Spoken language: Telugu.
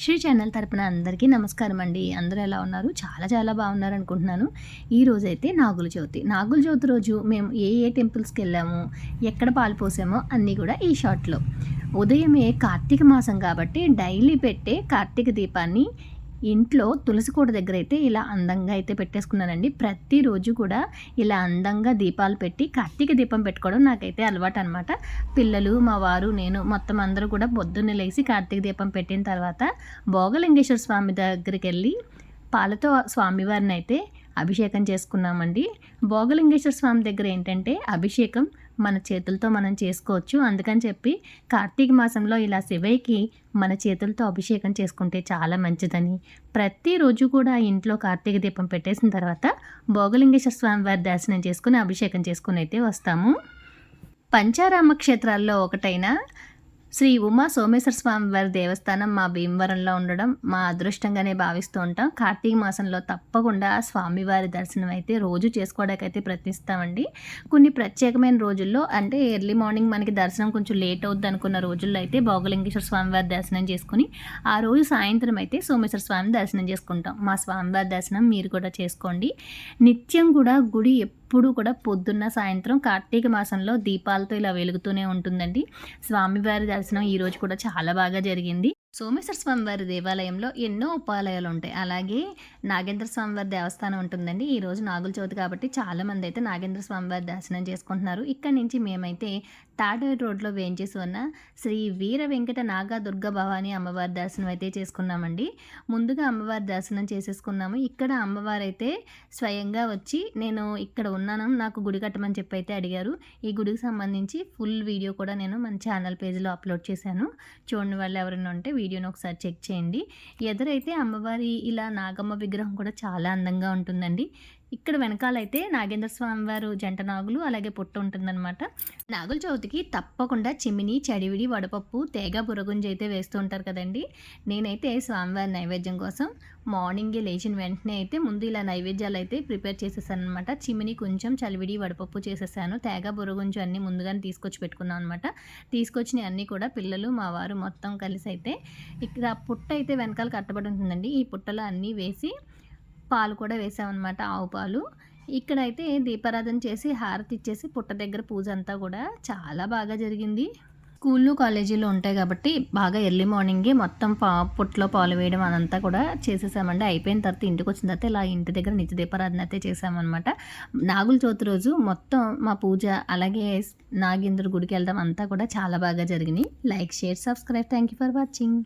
శ్రీ ఛానల్ తరపున అందరికీ నమస్కారం అండి. అందరూ ఎలా ఉన్నారు? చాలా బాగున్నారు అనుకుంటున్నాను. ఈరోజైతే నాగుల చవితి. నాగుల చవితి రోజు మేము ఏ టెంపుల్స్కి వెళ్ళాము, ఎక్కడ పాలు పోసామో అన్నీ కూడా ఈ షార్ట్లో. ఉదయమే కార్తీక మాసం కాబట్టి డైలీ పెట్టే కార్తీక దీపాన్ని ఇంట్లో తులసి కోట దగ్గర అయితే ఇలా అందంగా అయితే పెట్టేసుకున్నానండి. ప్రతిరోజు కూడా ఇలా అందంగా దీపాలు పెట్టి కార్తీక దీపం పెట్టుకోవడం నాకైతే అలవాటు అనమాట. పిల్లలు, మా వారు, నేను మొత్తం అందరూ కూడా పొద్దున్నే లేచి కార్తీక దీపం పెట్టిన తర్వాత భోగలింగేశ్వర స్వామి దగ్గరికి వెళ్ళి పాలతో స్వామివారిని అయితే అభిషేకం చేసుకున్నామండి. భోగలింగేశ్వర స్వామి దగ్గర ఏంటంటే అభిషేకం మన చేతులతో మనం చేసుకోవచ్చు. అందుకని చెప్పి కార్తీక మాసంలో ఇలా శివయ్యకి మన చేతులతో అభిషేకం చేసుకుంటే చాలా మంచిదని, ప్రతిరోజు కూడా ఇంట్లో కార్తీక దీపం పెట్టేసిన తర్వాత భోగలింగేశ్వర స్వామి వారి దర్శనం చేసుకుని అభిషేకం చేసుకుని అయితే వస్తాము. పంచారామ క్షేత్రాల్లో ఒకటైన శ్రీ ఉమా సోమేశ్వర స్వామి వారి దేవస్థానం మా భీమవరంలో ఉండడం మా అదృష్టంగానే భావిస్తూ ఉంటాం. కార్తీక మాసంలో తప్పకుండా స్వామివారి దర్శనం అయితే రోజు చేసుకోవడానికైతే ప్రయత్నిస్తామండి. కొన్ని ప్రత్యేకమైన రోజుల్లో అంటే ఎర్లీ మార్నింగ్ మనకి దర్శనం కొంచెం లేట్ అవుద్ది అనుకున్న రోజుల్లో అయితే భోగలింగేశ్వర స్వామివారి దర్శనం చేసుకుని ఆ రోజు సాయంత్రం అయితే సోమేశ్వర స్వామి దర్శనం చేసుకుంటాం. మా స్వామివారి దర్శనం మీరు కూడా చేసుకోండి. నిత్యం కూడా గుడి ఎప్పుడు కూడా పొద్దున్న సాయంత్రం కార్తీక మాసంలో దీపాలతో ఇలా వెలుగుతూనే ఉంటుందండి. స్వామివారి దర్శనం ఈరోజు కూడా చాలా బాగా జరిగింది. సోమేశ్వర స్వామివారి దేవాలయంలో ఎన్నో ఉపాలయాలు ఉంటాయి. అలాగే నాగేంద్ర స్వామివారి దేవస్థానం ఉంటుందండి. ఈరోజు నాగుల చవితి కాబట్టి చాలామంది అయితే నాగేంద్ర స్వామివారి దర్శనం చేసుకుంటున్నారు. ఇక్కడి నుంచి మేమైతే తాడేరు రోడ్లో వేయించేసి ఉన్న శ్రీ వీర వెంకట నాగా దుర్గా భవానీ అమ్మవారి దర్శనం అయితే చేసుకున్నామండి. ముందుగా అమ్మవారి దర్శనం చేసేసుకున్నాము. ఇక్కడ అమ్మవారు అయితే స్వయంగా వచ్చి నేను ఇక్కడ ఉన్నాను, నాకు గుడి కట్టమని చెప్పి అయితే అడిగారు. ఈ గుడికి సంబంధించి ఫుల్ వీడియో కూడా నేను మన ఛానల్ పేజ్లో అప్లోడ్ చేశాను. చూడని వాళ్ళు ఎవరైనా ఉంటే వీడియోని ఒకసారి చెక్ చేయండి. ఎదురైతే అమ్మవారి ఇలా నాగమ్మ విగ్రహం కూడా చాలా అందంగా ఉంటుందండి. ఇక్కడ వెనకాలైతే నాగేంద్ర స్వామి వారు జంట నాగులు అలాగే పుట్ట ఉంటుందన్నమాట. నాగుల చవితికి తప్పకుండా చిమిని, చడివిడి, వడపప్పు, తేగ, బుర్రగుంజి అయితే వేస్తూ ఉంటారు కదండి. నేనైతే స్వామివారి నైవేద్యం కోసం మార్నింగే లేచిన వెంటనే అయితే ముందు ఇలా నైవేద్యాలు అయితే ప్రిపేర్ చేసేసాను అనమాట. చిమిని కొంచెం, చలివిడి, వడపప్పు చేసేసాను. తేగ, బుర్రగుంజు అన్నీ ముందుగానే తీసుకొచ్చి పెట్టుకున్నాను అనమాట. తీసుకొచ్చినవి అన్నీ కూడా పిల్లలు, మా వారు మొత్తం కలిసి అయితే ఇక్కడ పుట్ట అయితే వెనకాల కట్టబడి ఉంటుందండి. ఈ పుట్టలో అన్నీ వేసి పాలు కూడా వేసామన్నమాట, ఆవు పాలు. ఇక్కడైతే దీపారాధన చేసి హారతి ఇచ్చేసి పుట్ట దగ్గర పూజ అంతా కూడా చాలా బాగా జరిగింది. స్కూళ్ళు, కాలేజీలు ఉంటాయి కాబట్టి బాగా ఎర్లీ మార్నింగే మొత్తం పుట్టలో పాలు వేయడం అదంతా కూడా చేసేసామండి. అయిపోయిన తర్వాత ఇంటికి వచ్చిన తర్వాత ఇలా ఇంటి దగ్గర నిత్య దీపారాధన అయితే చేసామన్నమాట. నాగుల చవితి రోజు మొత్తం మా పూజ అలాగే నాగేంద్ర గుడికి వెళ్దాం అంతా కూడా చాలా బాగా జరిగినాయి. Like, share, subscribe. Thank you for watching.